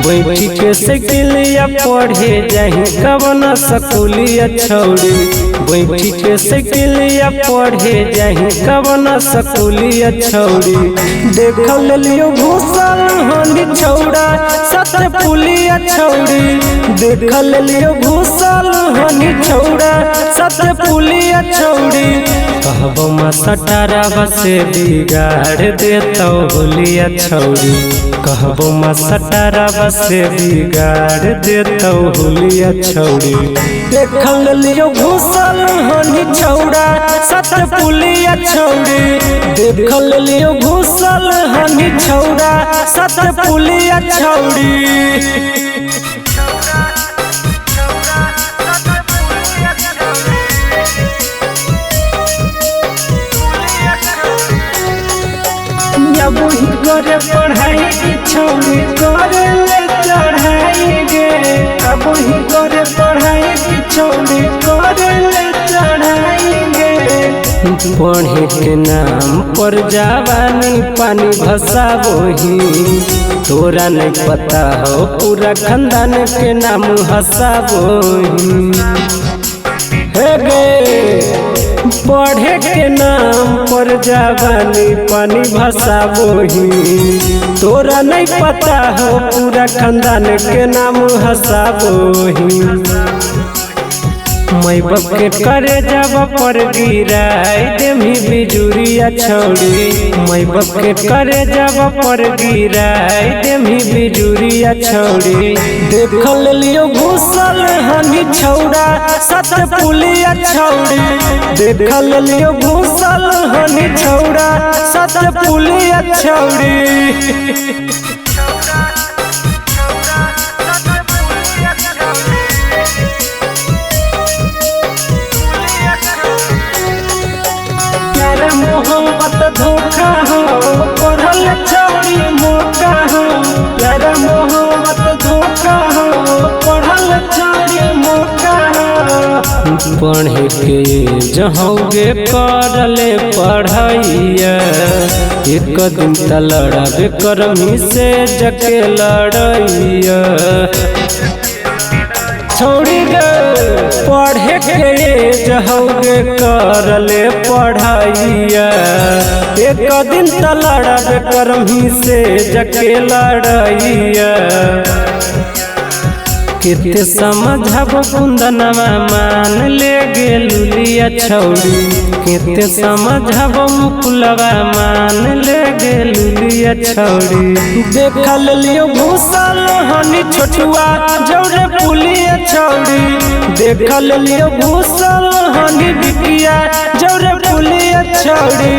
बैठी के साइकिलिया पढ़े जाही कवना सकुलिया छौड़ी। बैठी के साइकिलिया पढ़े जाही कवना सकुलिया छौड़ी। देख लियो घुसल हनी छौड़ा सत पुलिया छौड़ी। देख लियो घुसल हनी छौड़ा सत पुलिया छौड़ी। कहबो मसटारा बसे बिगाड़ देतौ होलिया छौड़ी। कहबो मसटारा बसे बिगाड़ देतौ होलिया छौड़ी। देख लियो घुसल हनी छौड़ा सत पुलिया छौड़ी। देख लियो घुसल हनी छौड़ा सत पुलिया छौड़ी। अब ही करे पढ़ाई की छौड़ी करे ले चढ़ाई गे। अब ही करे पढ़ाई की छौड़ी करे ले चढ़ाई गे। पढ़े के नाम पर जवानी पानी भसाबोही। तोरा नहीं पता हो पूरा खानदान के नाम हसाबोही। हे गे पढ़े के नाम पर जवानी पानी भसाबोही। तोरा नहीं पता हो पूरा खानदान के नाम हसाबोही। मैं बाप के करे जब पर गिराई देमी बिजुरिया छौड़ी। मैं बाप के करे जब पर गिराई देमी बिजुरिया छौड़ी। देख लियो घुसल हनी छौड़ा सत पुलिया छौड़ी। देख लियो घुसल हनी छौड़ा सत पुलिया छौड़ी। मोहब्बत धोखा हो पढ़ल छौड़ी मौका हो। यारा मोहब्बत धोखा हो पढ़ल छौड़ी मौका हो। पढ़े के जहोगे करले पढ़ैया। एक दिन त लड़ाबे करमी से जके लड़ैया। छौड़ी गे पढ़े के जहोगे करले पढ़ैया। एक दिन त लड़ाबे करमी से जके लड़ैया। किते समझब कुंदनवा मान ले गे लुलिया छौड़ी। किते समझब मुकुलवा मान ले गे लुलिया छौड़ी। देख लियो घुसल हनी छोटुआ जौरे पुलिया छौड़ी। देख लियो घुसल हनी बिकिया जौरे पुलिया छौड़ी।